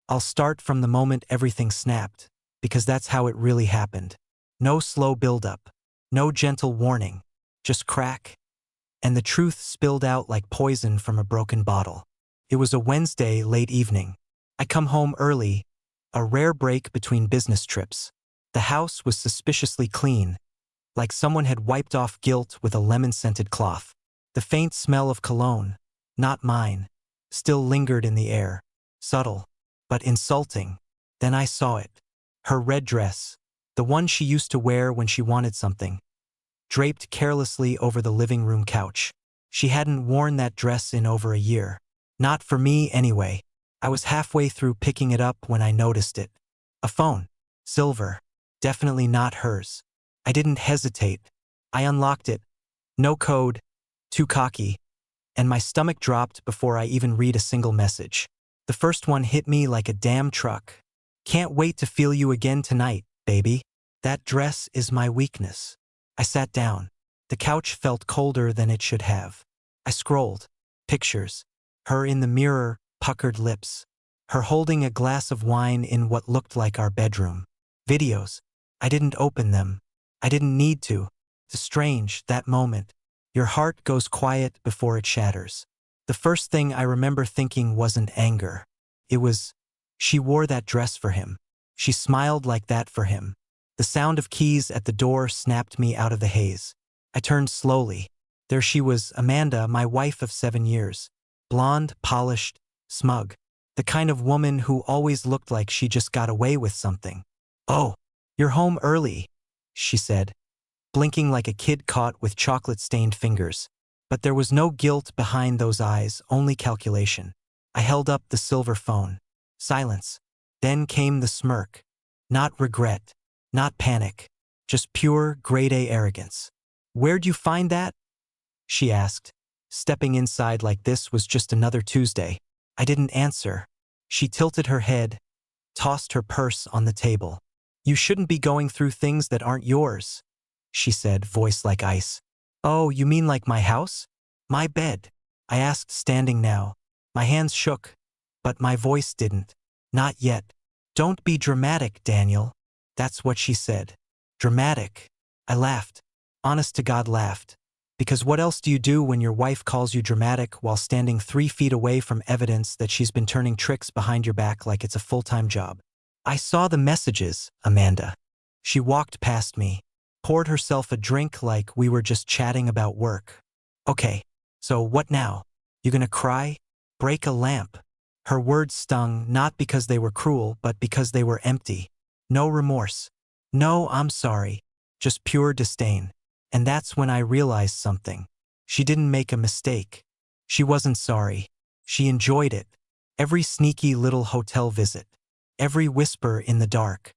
I'll start from the moment everything snapped, because that's how it really happened. No slow build-up, no gentle warning, just crack. And the truth spilled out like poison from a broken bottle. It was a Wednesday late evening. I come home early, a rare break between business trips. The house was suspiciously clean, like someone had wiped off guilt with a lemon-scented cloth. The faint smell of cologne, not mine, still lingered in the air, subtle, but insulting. Then I saw it. Her red dress, the one she used to wear when she wanted something, draped carelessly over the living room couch. She hadn't worn that dress in over a year. Not for me, anyway. I was halfway through picking it up when I noticed it. A phone. Silver. Definitely not hers. I didn't hesitate. I unlocked it. No code. Too cocky. And my stomach dropped before I even read a single message. The first one hit me like a damn truck. Can't wait to feel you again tonight, baby. That dress is my weakness. I sat down. The couch felt colder than it should have. I scrolled. Pictures. Her in the mirror, puckered lips. Her holding a glass of wine in what looked like our bedroom. Videos. I didn't open them. I didn't need to. It's strange, that moment. Your heart goes quiet before it shatters. The first thing I remember thinking wasn't anger. It was, she wore that dress for him. She smiled like that for him. The sound of keys at the door snapped me out of the haze. I turned slowly. There she was, Amanda, my wife of 7 years. Blonde, polished, smug. The kind of woman who always looked like she just got away with something. "Oh, you're home early," she said, blinking like a kid caught with chocolate-stained fingers. But there was no guilt behind those eyes, only calculation. I held up the silver phone. Silence. Then came the smirk. Not regret. Not panic. Just pure, grade-A arrogance. "Where'd you find that?" she asked. Stepping inside like this was just another Tuesday. I didn't answer. She tilted her head, tossed her purse on the table. "You shouldn't be going through things that aren't yours," she said, voice like ice. "Oh, you mean like my house? My bed?" I asked, standing now. My hands shook, but my voice didn't. "Not yet." "Don't be dramatic, Daniel." That's what she said. Dramatic. I laughed. Honest to God, laughed. Because what else do you do when your wife calls you dramatic while standing 3 feet away from evidence that she's been turning tricks behind your back like it's a full-time job? "I saw the messages, Amanda." She walked past me, poured herself a drink like we were just chatting about work. "Okay, so what now? You gonna cry? Break a lamp?" Her words stung, not because they were cruel, but because they were empty. No remorse. No, I'm sorry. Just pure disdain. And that's when I realized something. She didn't make a mistake. She wasn't sorry. She enjoyed it. Every sneaky little hotel visit. Every whisper in the dark.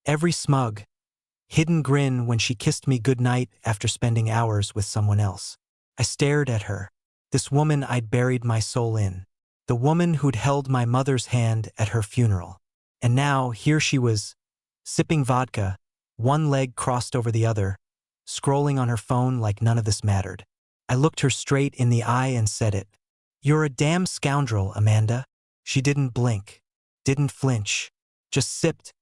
Every smug, hidden grin when she kissed me goodnight after spending hours with someone else. I stared at her. This woman I'd buried my soul in. The woman who'd held my mother's hand at her funeral. And now, here she was, sipping vodka, one leg crossed over the other, scrolling on her phone like none of this mattered. I looked her straight in the eye and said it. "You're a damn scoundrel, Amanda." She didn't blink, didn't flinch, just sipped,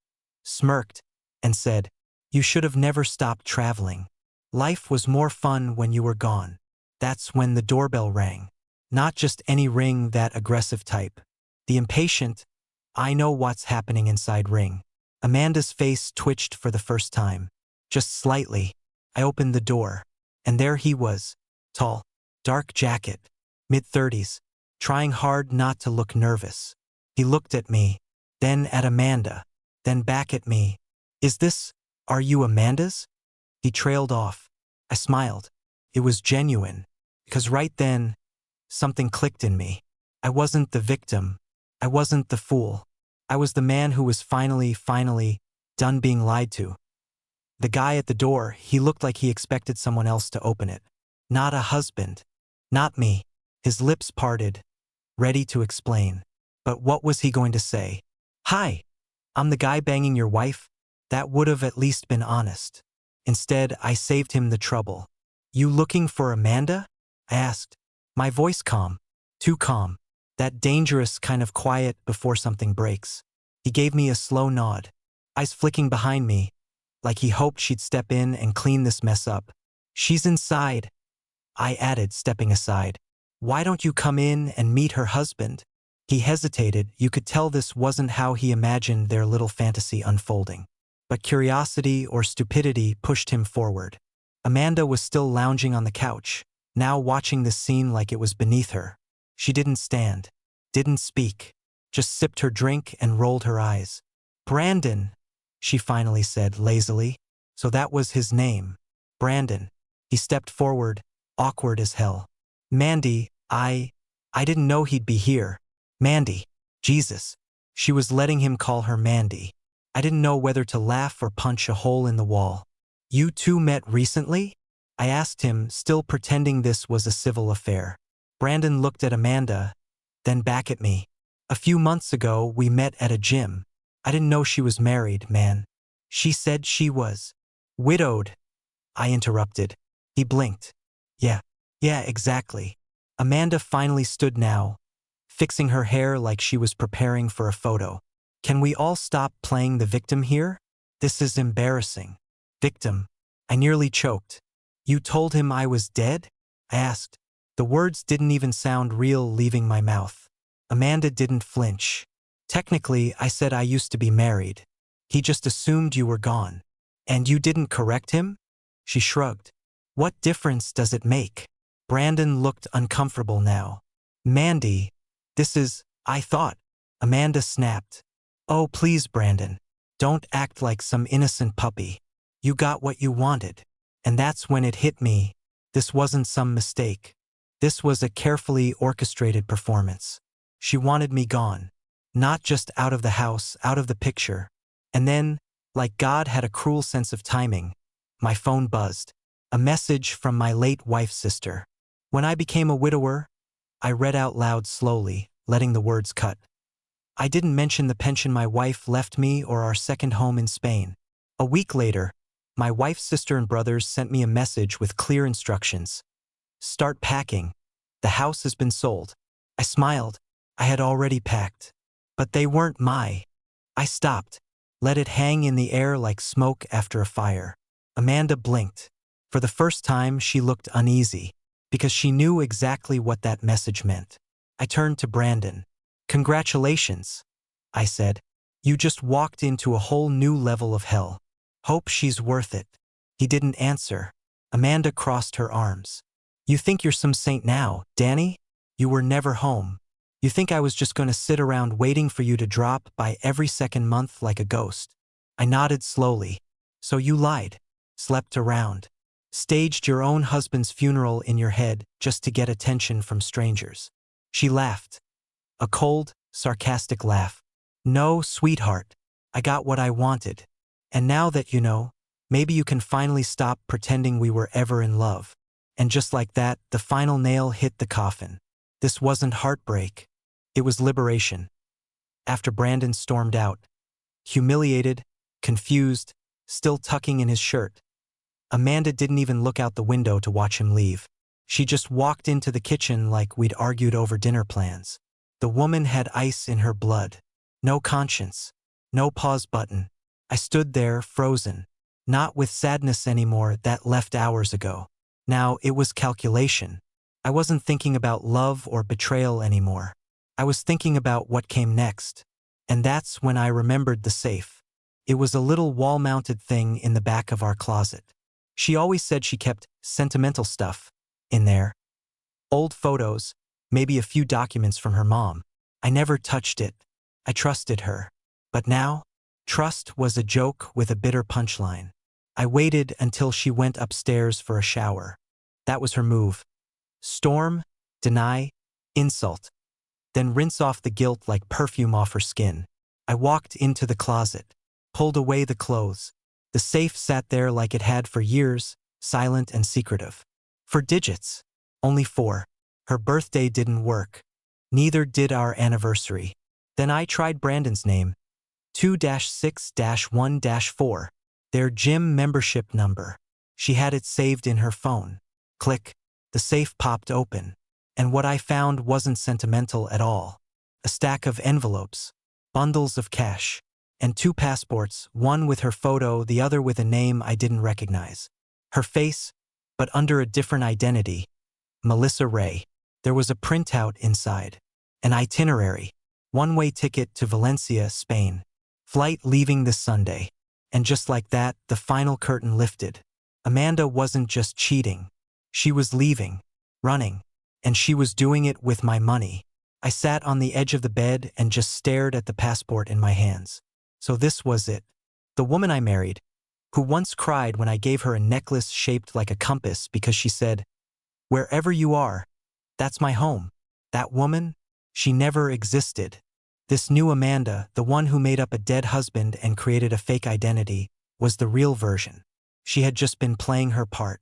smirked, and said, "You should have never stopped traveling. Life was more fun when you were gone." That's when the doorbell rang. Not just any ring, that aggressive type. The impatient, I know what's happening inside ring. Amanda's face twitched for the first time. Just slightly. I opened the door, and there he was, tall, dark jacket, mid-30s, trying hard not to look nervous. He looked at me, then at Amanda, then back at me. Are you Amanda's?" He trailed off. I smiled. It was genuine, because right then, something clicked in me. I wasn't the victim. I wasn't the fool. I was the man who was finally done being lied to. The guy at the door, he looked like he expected someone else to open it. Not a husband. Not me. His lips parted, ready to explain. But what was he going to say? "Hi, I'm the guy banging your wife?" That would have at least been honest. Instead, I saved him the trouble. "You looking for Amanda?" I asked. My voice calm. Too calm. That dangerous kind of quiet before something breaks. He gave me a slow nod, eyes flicking behind me, like he hoped she'd step in and clean this mess up. She's inside, I added, stepping aside. Why don't you come in and meet her husband? He hesitated. You could tell this wasn't how he imagined their little fantasy unfolding. But curiosity or stupidity pushed him forward. Amanda was still lounging on the couch, now watching this scene like it was beneath her. She didn't stand, didn't speak, just sipped her drink and rolled her eyes. Brandon, she finally said lazily. So that was his name. Brandon. He stepped forward, awkward as hell. Mandy, I didn't know he'd be here. Mandy. Jesus. She was letting him call her Mandy. I didn't know whether to laugh or punch a hole in the wall. You two met recently? I asked him, still pretending this was a civil affair. Brandon looked at Amanda, then back at me. A few months ago, we met at a gym. I didn't know she was married, man. She said she was widowed. I interrupted. He blinked. Yeah, exactly. Amanda finally stood now, fixing her hair like she was preparing for a photo. Can we all stop playing the victim here? This is embarrassing. Victim. I nearly choked. You told him I was dead? I asked. The words didn't even sound real leaving my mouth. Amanda didn't flinch. Technically, I said I used to be married. He just assumed you were gone. And you didn't correct him? She shrugged. What difference does it make? Brandon looked uncomfortable now. Mandy, this is, I thought. Amanda snapped. Oh, please, Brandon. Don't act like some innocent puppy. You got what you wanted. And that's when it hit me. This wasn't some mistake. This was a carefully orchestrated performance. She wanted me gone. Not just out of the house, out of the picture. And then, like God had a cruel sense of timing, my phone buzzed. A message from my late wife's sister. When I became a widower, I read out loud slowly, letting the words cut. I didn't mention the pension my wife left me or our second home in Spain. A week later, my wife's sister and brothers sent me a message with clear instructions. Start packing. The house has been sold. I smiled. I had already packed. But they weren't I stopped. Let it hang in the air like smoke after a fire. Amanda blinked. For the first time, she looked uneasy, because she knew exactly what that message meant. I turned to Brandon. Congratulations, I said. You just walked into a whole new level of hell. Hope she's worth it. He didn't answer. Amanda crossed her arms. You think you're some saint now, Danny? You were never home. You think I was just going to sit around waiting for you to drop by every second month like a ghost? I nodded slowly. So you lied, slept around, staged your own husband's funeral in your head just to get attention from strangers. She laughed. A cold, sarcastic laugh. No, sweetheart. I got what I wanted. And now that you know, maybe you can finally stop pretending we were ever in love. And just like that, the final nail hit the coffin. This wasn't heartbreak. It was liberation. After Brandon stormed out, humiliated, confused, still tucking in his shirt, Amanda didn't even look out the window to watch him leave. She just walked into the kitchen like we'd argued over dinner plans. The woman had ice in her blood. No conscience. No pause button. I stood there, frozen. Not with sadness anymore, that left hours ago. Now it was calculation. I wasn't thinking about love or betrayal anymore. I was thinking about what came next. And that's when I remembered the safe. It was a little wall-mounted thing in the back of our closet. She always said she kept sentimental stuff in there. Old photos, maybe a few documents from her mom. I never touched it. I trusted her. But now, trust was a joke with a bitter punchline. I waited until she went upstairs for a shower. That was her move. Storm, deny, insult. Then rinse off the guilt like perfume off her skin. I walked into the closet, pulled away the clothes. The safe sat there like it had for years, silent and secretive. For digits. Only 4. Her birthday didn't work. Neither did our anniversary. Then I tried Brandon's name. 2-6-1-4. Their gym membership number. She had it saved in her phone. Click. The safe popped open. And what I found wasn't sentimental at all. A stack of envelopes. bundles of cash, and 2 passports, one with her photo, the other with a name I didn't recognize. Her face, but under a different identity, Melissa Ray. There was a printout inside. An itinerary. One-way ticket to Valencia, Spain. Flight leaving this Sunday. And just like that, the final curtain lifted. Amanda wasn't just cheating. She was leaving, running, and she was doing it with my money. I sat on the edge of the bed and just stared at the passport in my hands. So this was it. The woman I married, who once cried when I gave her a necklace shaped like a compass because she said, "Wherever you are, that's my home." That woman, she never existed. This new Amanda, the one who made up a dead husband and created a fake identity, was the real version. She had just been playing her part.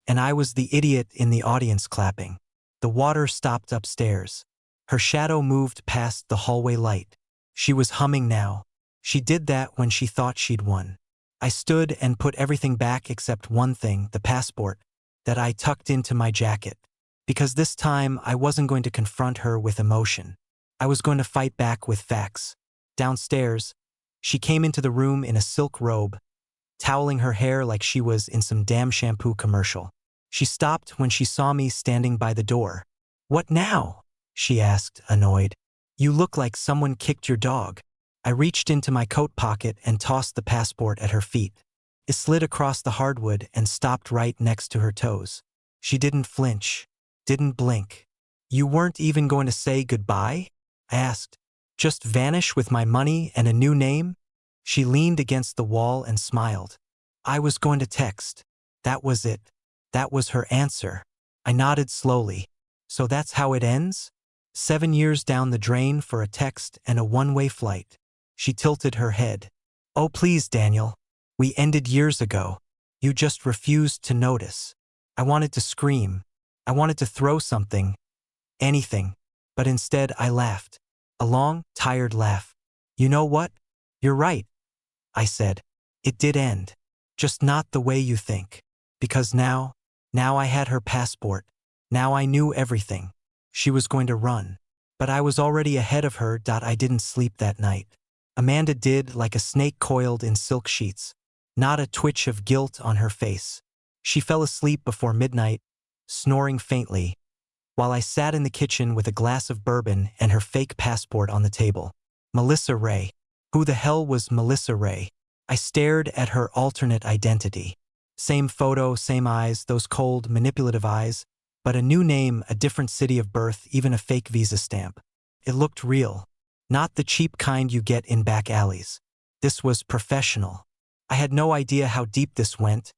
And I was the idiot in the audience clapping. The water stopped upstairs. Her shadow moved past the hallway light. She was humming now. She did that when she thought she'd won. I stood and put everything back except one thing, the passport, that I tucked into my jacket. Because this time I wasn't going to confront her with emotion. I was going to fight back with facts. Downstairs, she came into the room in a silk robe, toweling her hair like she was in some damn shampoo commercial. She stopped when she saw me standing by the door. "What now?" she asked, annoyed. "You look like someone kicked your dog." I reached into my coat pocket and tossed the passport at her feet. It slid across the hardwood and stopped right next to her toes. She didn't flinch, didn't blink. "You weren't even going to say goodbye?" I asked. "Just vanish with my money and a new name?" She leaned against the wall and smiled. "I was going to text." That was it. That was her answer. I nodded slowly. "So that's how it ends? 7 years down the drain for a text and a one-way flight." She tilted her head. "Oh please, Daniel. We ended years ago. You just refused to notice." I wanted to scream. I wanted to throw something. Anything. But instead I laughed. A long, tired laugh. "You know what? You're right," I said. "It did end. Just not the way you think. Because now I had her passport. Now I knew everything. She was going to run. But I was already ahead of her. I didn't sleep that night. Amanda did, like a snake coiled in silk sheets. Not a twitch of guilt on her face. She fell asleep before midnight, snoring faintly, while I sat in the kitchen with a glass of bourbon and her fake passport on the table. Melissa Ray. Who the hell was Melissa Ray? I stared at her alternate identity. Same photo, same eyes, those cold, manipulative eyes, but a new name, a different city of birth, even a fake visa stamp. It looked real. Not the cheap kind you get in back alleys. This was professional. I had no idea how deep this went,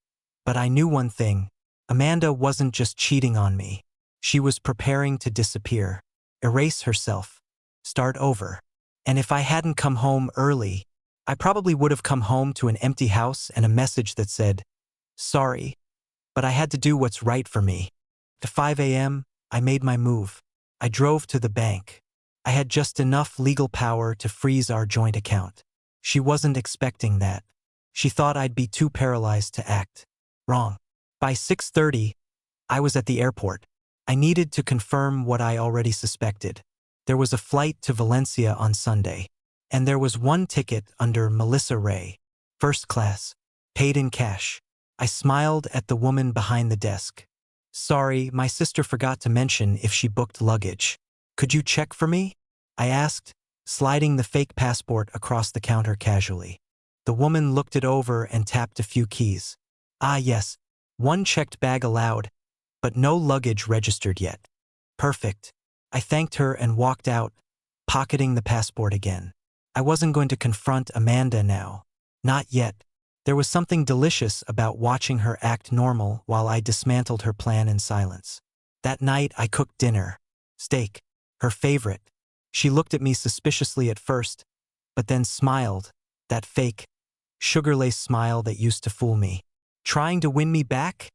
but I knew one thing. Amanda wasn't just cheating on me. She was preparing to disappear, erase herself, start over. And if I hadn't come home early, I probably would have come home to an empty house and a message that said, "Sorry, but I had to do what's right for me." At 5 a.m., I made my move. I drove to the bank. I had just enough legal power to freeze our joint account. She wasn't expecting that. She thought I'd be too paralyzed to act. Wrong. By 6:30, I was at the airport. I needed to confirm what I already suspected. There was a flight to Valencia on Sunday, and there was one ticket under Melissa Ray, first class, paid in cash. I smiled at the woman behind the desk. "Sorry, my sister forgot to mention if she booked luggage. Could you check for me?" I asked, sliding the fake passport across the counter casually. The woman looked it over and tapped a few keys. "Ah yes, one checked bag allowed, but no luggage registered yet." "Perfect." I thanked her and walked out, pocketing the passport again. I wasn't going to confront Amanda now. Not yet. There was something delicious about watching her act normal while I dismantled her plan in silence. That night I cooked dinner. Steak. Her favorite. She looked at me suspiciously at first, but then smiled, that fake, sugar-laced smile that used to fool me. "Trying to win me back?"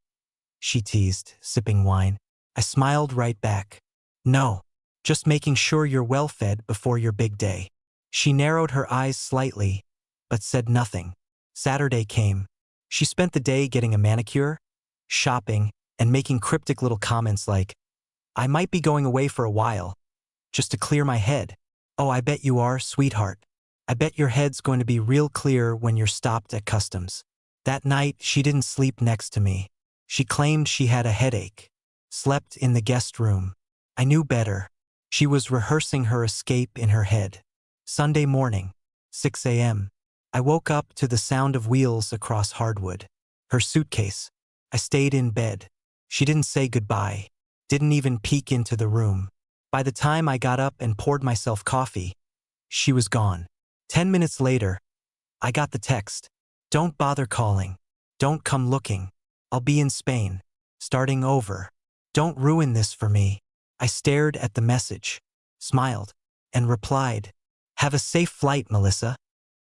she teased, sipping wine. I smiled right back. "No, just making sure you're well-fed before your big day." She narrowed her eyes slightly, but said nothing. Saturday came. She spent the day getting a manicure, shopping, and making cryptic little comments like, "I might be going away for a while, just to clear my head." "Oh, I bet you are, sweetheart." I bet your head's going to be real clear when you're stopped at customs. That night, she didn't sleep next to me. She claimed she had a headache. Slept in the guest room. I knew better. She was rehearsing her escape in her head. Sunday morning, 6 a.m. I woke up to the sound of wheels across hardwood. Her suitcase. I stayed in bed. She didn't say goodbye. Didn't even peek into the room. By the time I got up and poured myself coffee, she was gone. 10 minutes later, I got the text. Don't bother calling. Don't come looking. I'll be in Spain. Starting over. Don't ruin this for me. I stared at the message, smiled, and replied, Have a safe flight, Melissa.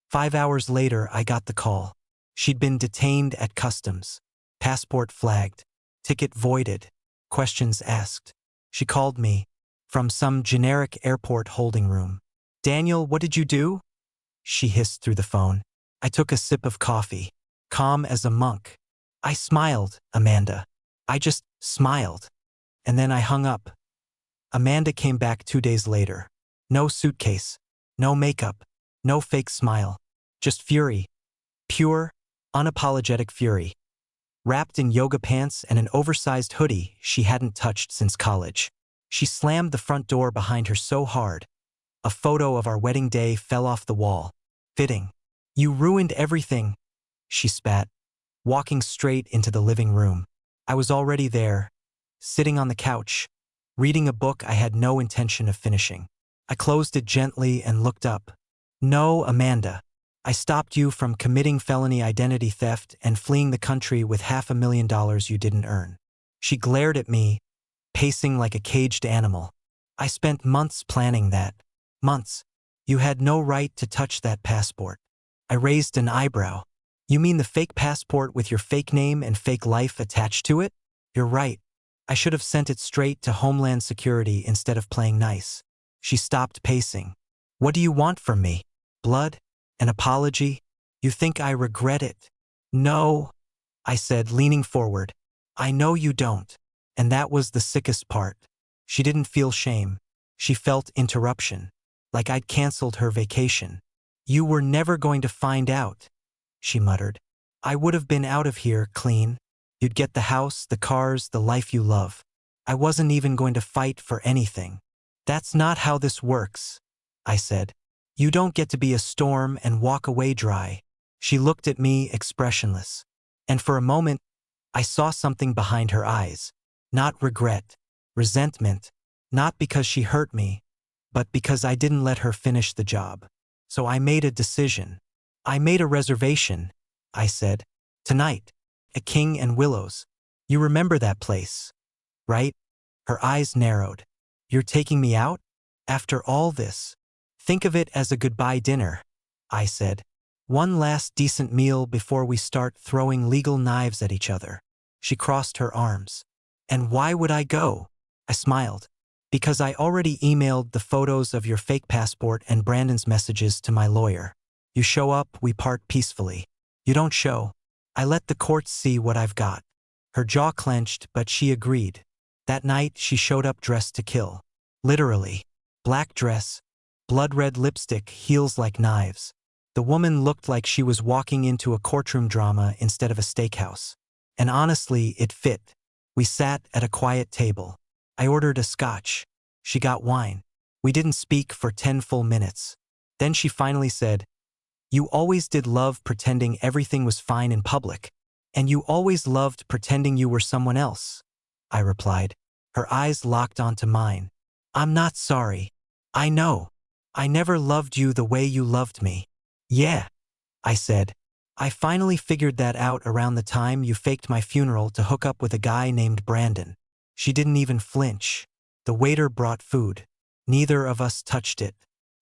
5 hours later, I got the call. She'd been detained at customs. Passport flagged. Ticket voided. Questions asked. She called me from some generic airport holding room. Daniel, what did you do? She hissed through the phone. I took a sip of coffee, calm as a monk. I smiled, Amanda. I just smiled. And then I hung up. Amanda came back 2 days later. No suitcase, no makeup, no fake smile. Just fury. Pure, unapologetic fury. Wrapped in yoga pants and an oversized hoodie she hadn't touched since college. She slammed the front door behind her so hard. A photo of our wedding day fell off the wall. Fitting. You ruined everything, she spat, walking straight into the living room. I was already there, sitting on the couch, reading a book I had no intention of finishing. I closed it gently and looked up. No, Amanda. I stopped you from committing felony identity theft and fleeing the country with $500,000 you didn't earn. She glared at me, pacing like a caged animal. I spent months planning that. Months. You had no right to touch that passport. I raised an eyebrow. You mean the fake passport with your fake name and fake life attached to it? You're right. I should have sent it straight to Homeland Security instead of playing nice. She stopped pacing. What do you want from me? Blood? An apology? You think I regret it? No, I said, leaning forward. I know you don't. And that was the sickest part. She didn't feel shame. She felt interruption. Like I'd canceled her vacation. You were never going to find out, she muttered. I would have been out of here clean. You'd get the house, the cars, the life you love. I wasn't even going to fight for anything. That's not how this works, I said. You don't get to be a storm and walk away dry. She looked at me expressionless. And for a moment, I saw something behind her eyes. Not regret, resentment, not because she hurt me, but because I didn't let her finish the job. So I made a decision. I made a reservation, I said. Tonight, at King and Willow's. You remember that place, right? Her eyes narrowed. You're taking me out? After all this? Think of it as a goodbye dinner, I said. One last decent meal before we start throwing legal knives at each other. She crossed her arms. And why would I go? I smiled. Because I already emailed the photos of your fake passport and Brandon's messages to my lawyer. You show up, we part peacefully. You don't show. I let the courts see what I've got. Her jaw clenched, but she agreed. That night, she showed up dressed to kill. Literally. Black dress, blood-red lipstick, heels like knives. The woman looked like she was walking into a courtroom drama instead of a steakhouse. And honestly, it fit. We sat at a quiet table. I ordered a scotch. She got wine. We didn't speak for 10 full minutes. Then she finally said, You always did love pretending everything was fine in public. And you always loved pretending you were someone else, I replied. Her eyes locked onto mine. I'm not sorry. I know. I never loved you the way you loved me. Yeah, I said. I finally figured that out around the time you faked my funeral to hook up with a guy named Brandon. She didn't even flinch. The waiter brought food. Neither of us touched it.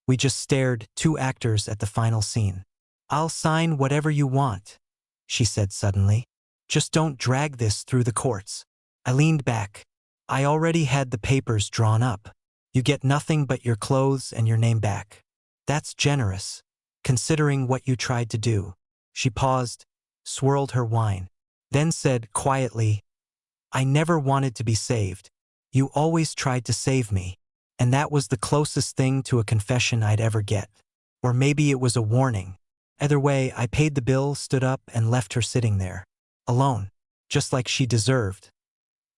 We just stared, two actors at the final scene. I'll sign whatever you want, she said suddenly. Just don't drag this through the courts. I leaned back. I already had the papers drawn up. You get nothing but your clothes and your name back. That's generous, considering what you tried to do. She paused, swirled her wine, then said quietly, I never wanted to be saved. You always tried to save me. And that was the closest thing to a confession I'd ever get. Or maybe it was a warning. Either way, I paid the bill, stood up, and left her sitting there. Alone. Just like she deserved.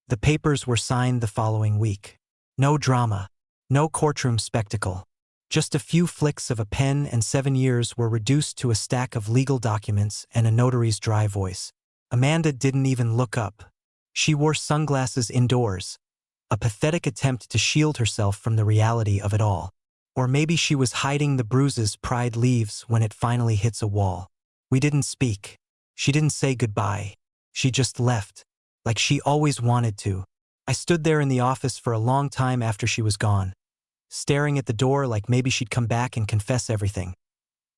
The papers were signed the following week. No drama. No courtroom spectacle. Just a few flicks of a pen and 7 years were reduced to a stack of legal documents and a notary's dry voice. Amanda didn't even look up. She wore sunglasses indoors. A pathetic attempt to shield herself from the reality of it all. Or maybe she was hiding the bruises pride leaves when it finally hits a wall. We didn't speak. She didn't say goodbye. She just left. Like she always wanted to. I stood there in the office for a long time after she was gone. Staring at the door like maybe she'd come back and confess everything.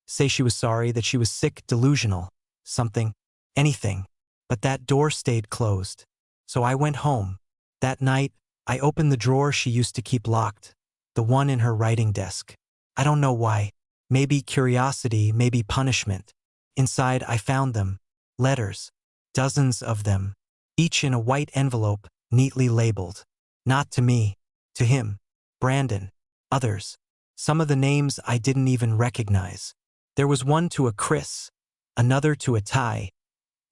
Say she was sorry, that she was sick, delusional. Something. Anything. But that door stayed closed. So I went home. That night, I opened the drawer she used to keep locked. The one in her writing desk. I don't know why. Maybe curiosity, maybe punishment. Inside, I found them. Letters. Dozens of them. Each in a white envelope, neatly labeled. Not to me. To him. Brandon. Others. Some of the names I didn't even recognize. There was one to a Chris. Another to a Ty.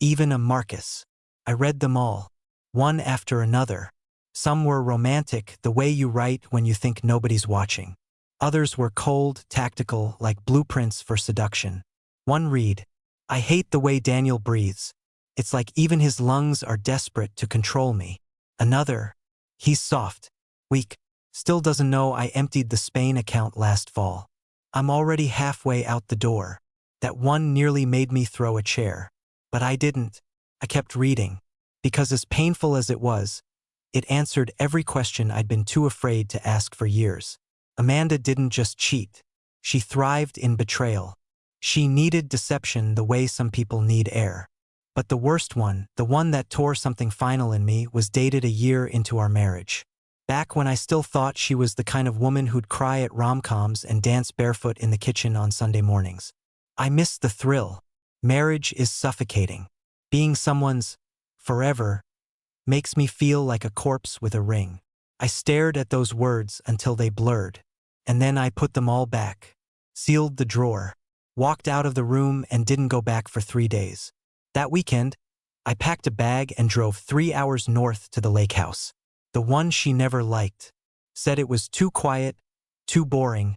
Even a Marcus. I read them all. One after another. Some were romantic, the way you write when you think nobody's watching. Others were cold, tactical, like blueprints for seduction. One read, "I hate the way Daniel breathes. It's like even his lungs are desperate to control me." Another, "He's soft, weak, still doesn't know I emptied the Spain account last fall. I'm already halfway out the door." That one nearly made me throw a chair. But I didn't. I kept reading. Because as painful as it was, it answered every question I'd been too afraid to ask for years. Amanda didn't just cheat. She thrived in betrayal. She needed deception the way some people need air. But the worst one, the one that tore something final in me, was dated a year into our marriage. Back when I still thought she was the kind of woman who'd cry at rom-coms and dance barefoot in the kitchen on Sunday mornings. I missed the thrill. Marriage is suffocating. Being someone's forever makes me feel like a corpse with a ring. I stared at those words until they blurred. And then I put them all back. Sealed the drawer. Walked out of the room and didn't go back for 3 days. That weekend, I packed a bag and drove 3 hours north to the lake house. The one she never liked. Said it was too quiet, too boring,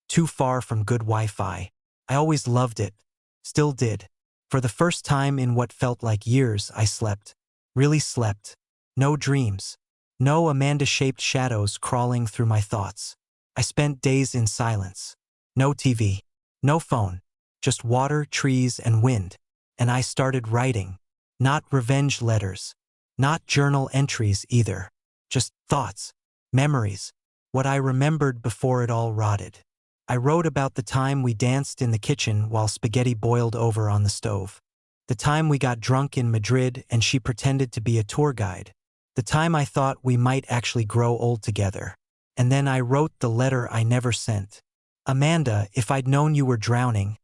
too far from good Wi-Fi. I always loved it. Still did. For the first time in what felt like years, I slept. Really slept. No dreams. No Amanda-shaped shadows crawling through my thoughts. I spent days in silence. No TV. No phone. Just water, trees, and wind. And I started writing. Not revenge letters. Not journal entries either. Just thoughts. Memories. What I remembered before it all rotted. I wrote about the time we danced in the kitchen while spaghetti boiled over on the stove. The time we got drunk in Madrid and she pretended to be a tour guide. The time I thought we might actually grow old together. And then I wrote the letter I never sent. "Amanda, if I'd known you were drowning,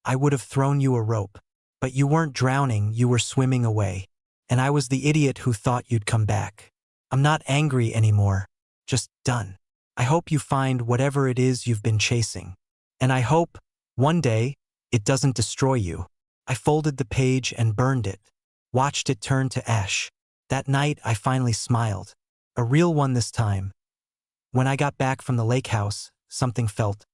I would have thrown you a rope. But you weren't drowning, you were swimming away. And I was the idiot who thought you'd come back. I'm not angry anymore. Just done. I hope you find whatever it is you've been chasing. And I hope, one day, it doesn't destroy you." I folded the page and burned it. Watched it turn to ash. That night, I finally smiled. A real one this time. When I got back from the lake house, something felt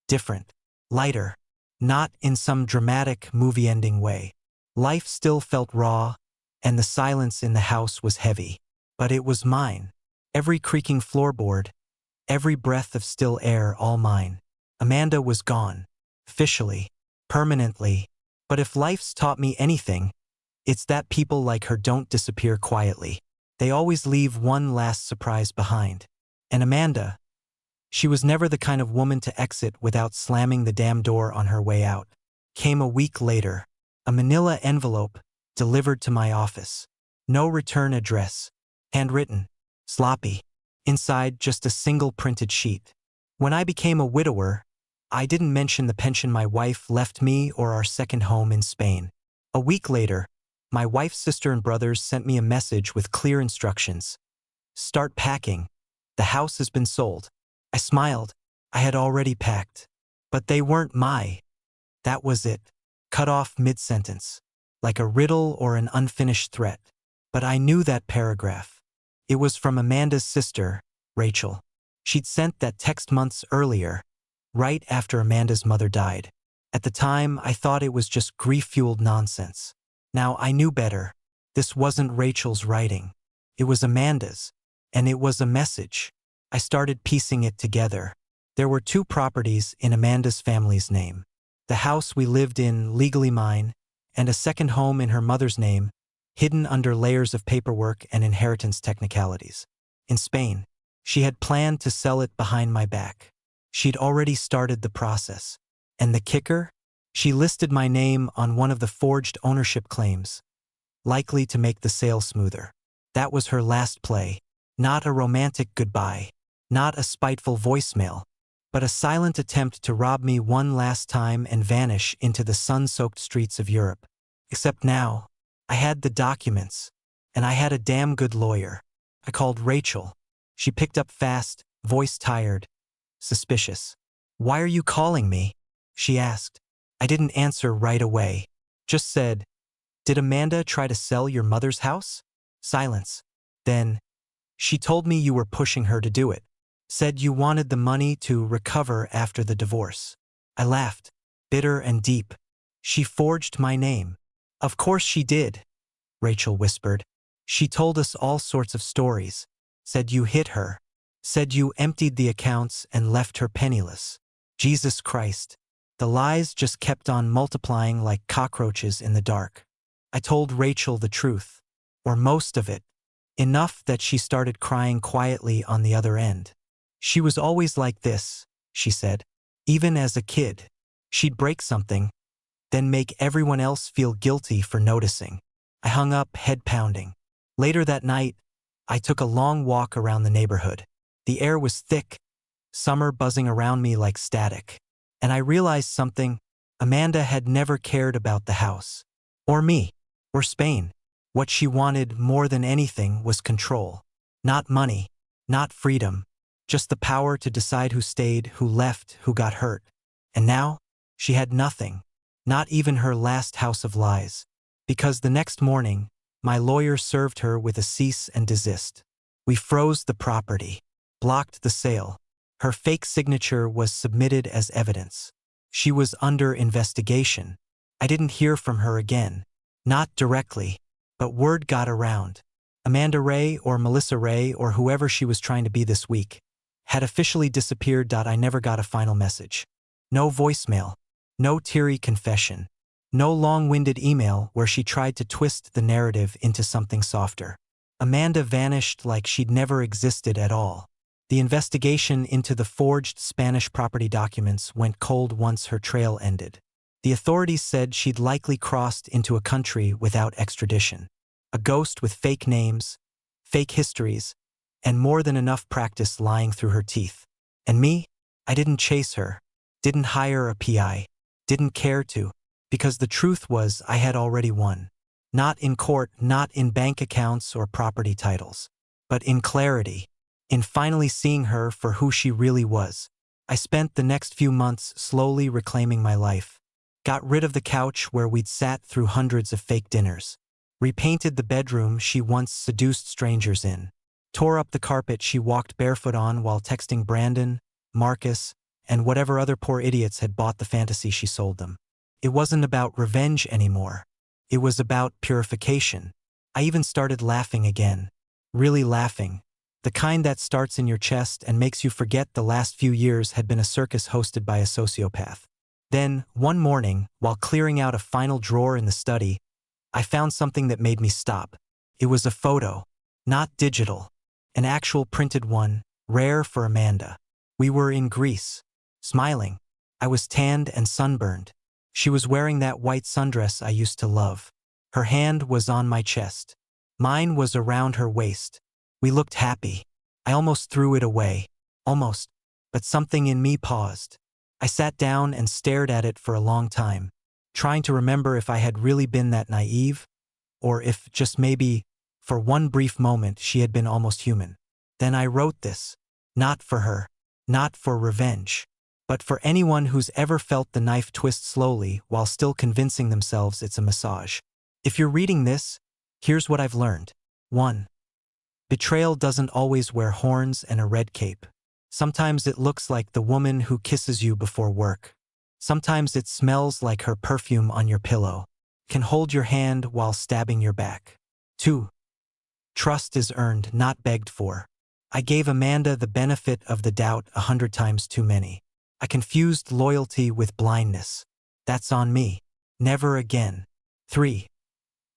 different. Lighter. Not in some dramatic, movie-ending way. Life still felt raw, and the silence in the house was heavy. But it was mine. Every creaking floorboard, every breath of still air, all mine. Amanda was gone. Officially. Permanently. But if life's taught me anything, it's that people like her don't disappear quietly. They always leave one last surprise behind. And Amanda, she was never the kind of woman to exit without slamming the damn door on her way out. Came a week later. A manila envelope, delivered to my office. No return address. Handwritten. Sloppy. Inside, just a single printed sheet. When I became a widower, I didn't mention the pension my wife left me or our second home in Spain. A week later, my wife's sister and brothers sent me a message with clear instructions. "Start packing. The house has been sold." I smiled. I had already packed. But they weren't my. That was it. Cut off mid-sentence. Like a riddle or an unfinished threat. But I knew that paragraph. It was from Amanda's sister, Rachel. She'd sent that text months earlier, right after Amanda's mother died. At the time, I thought it was just grief-fueled nonsense. Now I knew better. This wasn't Rachel's writing. It was Amanda's. And it was a message. I started piecing it together. There were 2 properties in Amanda's family's name. The house we lived in, legally mine, and a second home in her mother's name, hidden under layers of paperwork and inheritance technicalities. In Spain, she had planned to sell it behind my back. She'd already started the process. And the kicker? She listed my name on one of the forged ownership claims, likely to make the sale smoother. That was her last play. Not a romantic goodbye, not a spiteful voicemail, but a silent attempt to rob me one last time and vanish into the sun-soaked streets of Europe. Except now, I had the documents, and I had a damn good lawyer. I called Rachel. She picked up fast, voice tired, suspicious. "Why are you calling me?" she asked. I didn't answer right away. Just said, "Did Amanda try to sell your mother's house?" Silence. Then, "She told me you were pushing her to do it. Said you wanted the money to recover after the divorce." I laughed, bitter and deep. "She forged my name." "Of course she did," Rachel whispered. "She told us all sorts of stories. Said you hit her. Said you emptied the accounts and left her penniless." Jesus Christ. The lies just kept on multiplying like cockroaches in the dark. I told Rachel the truth, or most of it, enough that she started crying quietly on the other end. "She was always like this," she said. "Even as a kid. She'd break something, then make everyone else feel guilty for noticing." I hung up, head pounding. Later that night, I took a long walk around the neighborhood. The air was thick, summer buzzing around me like static. And I realized something. Amanda had never cared about the house. Or me. Or Spain. What she wanted more than anything was control. Not money. Not freedom. Just the power to decide who stayed, who left, who got hurt. And now, she had nothing. Not even her last house of lies. Because the next morning, my lawyer served her with a cease and desist. We froze the property. Blocked the sale. Her fake signature was submitted as evidence. She was under investigation. I didn't hear from her again. Not directly. But word got around. Amanda Ray or Melissa Ray or whoever she was trying to be this week had officially disappeared. I never got a final message. No voicemail. No teary confession. No long-winded email where she tried to twist the narrative into something softer. Amanda vanished like she'd never existed at all. The investigation into the forged Spanish property documents went cold once her trail ended. The authorities said she'd likely crossed into a country without extradition. A ghost with fake names, fake histories, and more than enough practice lying through her teeth. And me? I didn't chase her. Didn't hire a PI. Didn't care to. Because the truth was I had already won. Not in court, not in bank accounts or property titles. But in clarity. In finally seeing her for who she really was. I spent the next few months slowly reclaiming my life. Got rid of the couch where we'd sat through hundreds of fake dinners. Repainted the bedroom she once seduced strangers in. Tore up the carpet she walked barefoot on while texting Brandon, Marcus, and whatever other poor idiots had bought the fantasy she sold them. It wasn't about revenge anymore. It was about purification. I even started laughing again. Really laughing. The kind that starts in your chest and makes you forget the last few years had been a circus hosted by a sociopath. Then, one morning, while clearing out a final drawer in the study, I found something that made me stop. It was a photo. Not digital. An actual printed one, rare for Amanda. We were in Greece. Smiling. I was tanned and sunburned. She was wearing that white sundress I used to love. Her hand was on my chest. Mine was around her waist. We looked happy. I almost threw it away. Almost. But something in me paused. I sat down and stared at it for a long time, trying to remember if I had really been that naive, or if just maybe, for one brief moment, she had been almost human. Then I wrote this. Not for her. Not for revenge. But for anyone who's ever felt the knife twist slowly while still convincing themselves it's a massage. If you're reading this, here's what I've learned. 1. Betrayal doesn't always wear horns and a red cape. Sometimes it looks like the woman who kisses you before work. Sometimes it smells like her perfume on your pillow, can hold your hand while stabbing your back. 2. Trust is earned, not begged for. I gave Amanda the benefit of the doubt 100 times too many. I confused loyalty with blindness. That's on me. Never again. 3.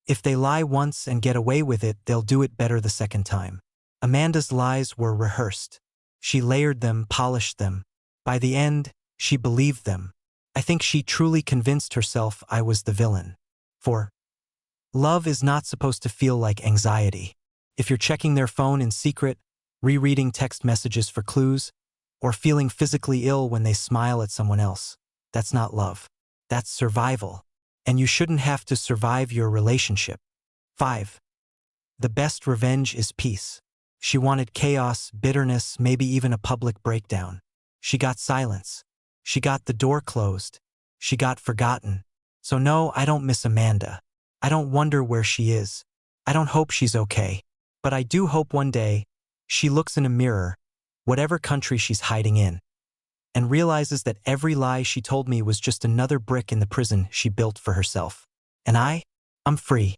If they lie once and get away with it, they'll do it better the second time. Amanda's lies were rehearsed. She layered them, polished them. By the end, she believed them. I think she truly convinced herself I was the villain. 4. Love is not supposed to feel like anxiety. If you're checking their phone in secret, rereading text messages for clues, or feeling physically ill when they smile at someone else, that's not love. That's survival. And you shouldn't have to survive your relationship. 5. The best revenge is peace. She wanted chaos, bitterness, maybe even a public breakdown. She got silence. She got the door closed. She got forgotten. So no, I don't miss Amanda. I don't wonder where she is. I don't hope she's okay. But I do hope one day she looks in a mirror, whatever country she's hiding in, and realizes that every lie she told me was just another brick in the prison she built for herself. And I'm free.